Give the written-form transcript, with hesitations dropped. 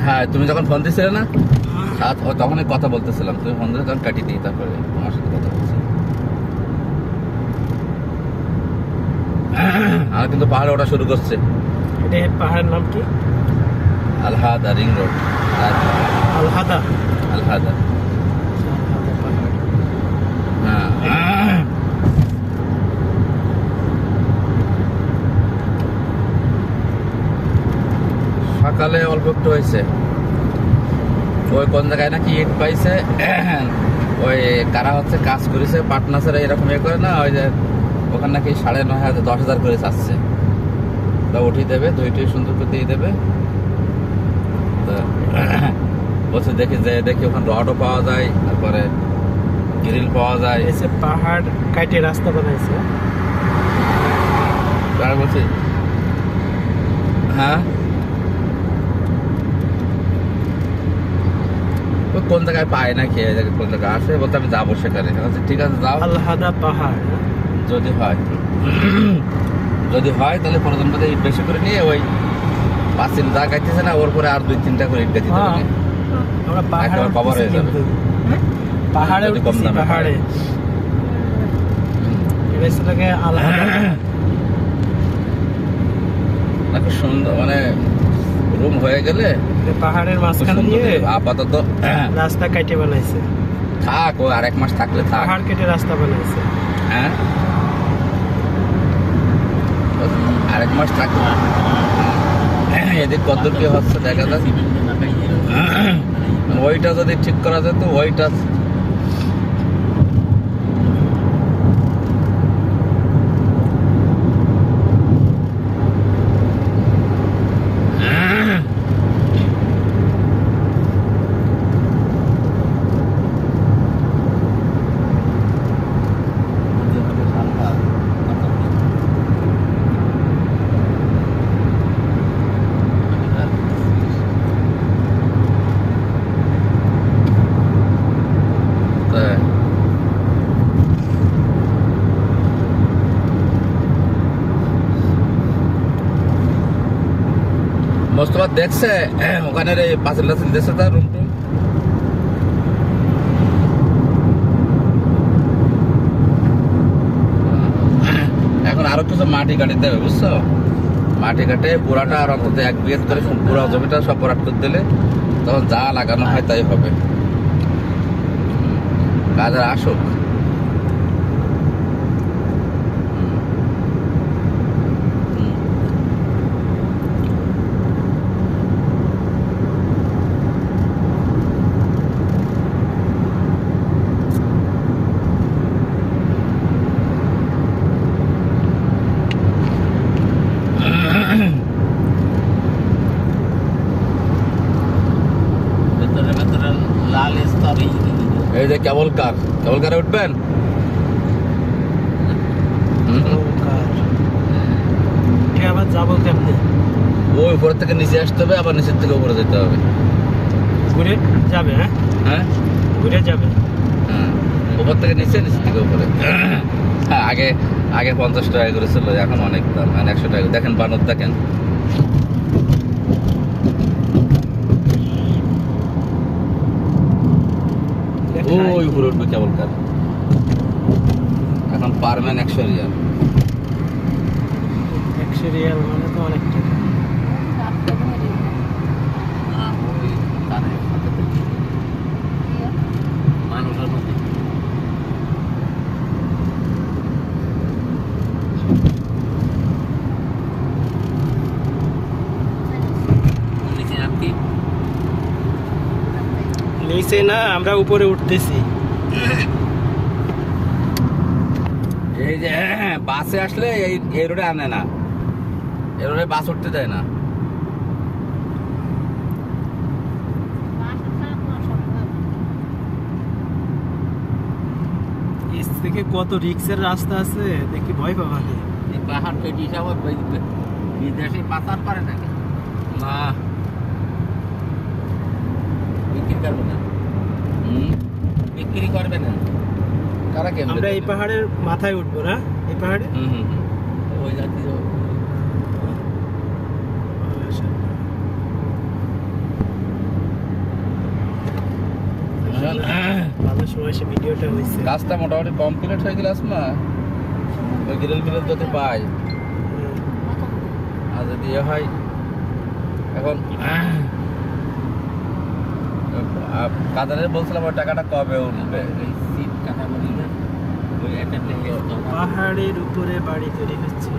হ্যাঁ, তুমি যখন ফোন দিছিলে না তখনই কথা বলতেছিলাম, তুমি ফোন দিলে তখন কাটি দিই, তারপরে তোমার সাথে কথা বলছি। আর কিন্তু পাহাড়ে ওঠা শুরু করছে। এটা পাহাড়ের নাম কি? আলহাদা রিং রোড। আলহাদা। আলহাদা। হ্যাঁ, সকালে অল্প একটু হয়েছে। ওই কোন জায়গায় নাকি ইট পাইছে, ওই কারা হচ্ছে কাজ করেছে পার্টনার্সরা এরকম ইয়ে করে না, ওই যে ওখানে নাকি 9,500 10,000 করে চাচ্ছে। তা উঠিয়ে দেবে, দুইটাই সুন্দর করে দিয়ে দেবে। বলছে দেখি ওখানে রডও পাওয়া যায়, তারপরে গ্রিল পাওয়া যায়। পাহাড় কাটে রাস্তা বানাইছে। তারা বলছে হ্যাঁ, কোন জায়গায় পায় না, খেয়ে কোন জায়গায় আসে, বলতে আমি যাবো সেখানে। ঠিক আছে যাও, আলহাদা পাহাড়। যদি হয় তাহলে প্রথম কথা ইট বেশি করে নিয়ে ওই 5 যা গাইতেছে না ওর পরে আর 2-3টা করে ইট গাইতে দেবে, আমরা পাহাড়ে কভার হয়ে যাবে। পাহাড়ে যদি কম দামে পাহাড়ে এটাকে আলহাদা নাকি সুন্দর, মানে রুম হয়ে গেলে পাহাড়ের মাঝখান দিয়ে আপাতত রাস্তা কাটে বানাইছে। থাক, ও আর 1 মাস থাকলে থাক। পাহাড় কেটে রাস্তা বানাইছে। হ্যাঁ, আর 1 মাস থাকলে এদিক কদ্দূর কি হচ্ছে দেখা যাক। ওইটা যদি ঠিক করা যেত, ওইটা মোস্তফা দেখছে ওখানে পাঁচিল টাচিল দেখছে তার রুম টুম। এখন আরো কিছু মাটি কাটিতে হবে, বুঝছো? মাটি কাটে পুরাটা আর অন্তত 1 বিঘা করে পুরা জমিটা সব ভরাট করে দিলে তখন যা লাগানো হয় তাই হবে। কাজের আসুক। এই যে কেবল কারে উঠবেন? আবার যাবো কেমনে? ওই উপর থেকে নিচে আসতে হবে, আবার নিচের থেকে উপরে যেতে হবে। ঘুরে যাবে? হ্যাঁ, ঘুরে যাবে। হ্যাঁ, উপর থেকে নিচে, নিচের থেকে উপরে। হ্যাঁ, আগে 50 টাকা করে ছিল, এখন অনেক দাম, 100 টাকা। দেখেন বানর, দেখেন ওই উপরে উঠবে কেবল কার। এখন পারবেন 100 রিয়াল। 100 রিয়াল মানে তো অনেক টাকা। মানুষের মধ্যে নিচে না, আমরা উপরে উঠতেছি। এই যে বাসে আসলে এই রোডে আনে না, এই রোডে বাস উঠতে দেয় না। এর থেকে কত রিক্সের রাস্তা আছে, দেখি ভয় পাবা না। এই পাহাড় পেটি সব বিদেশে পাচার করে নাকি? না, বিক্রি করবে না। বিক্রি করবে না। কারা কেমন? আমরা এই পাহাড়ের মাথায় উঠবো না? এই পাহাড়ে ওই জাতীয় ভালো সময় সে ভিডিওটা হয়েছে। কাজটা মোটামুটি কমপ্লিট হয়ে গেলে আসমা ওই গ্রিল মিল যদি পাই আর যদি ইয়ে হয় এখন কাদারে বলছিলাম ওই টাকাটা কবে উঠবে এই সিট কাটা বললে ওই একটা পাহাড়ের উপরে বাড়ি তৈরি হচ্ছে।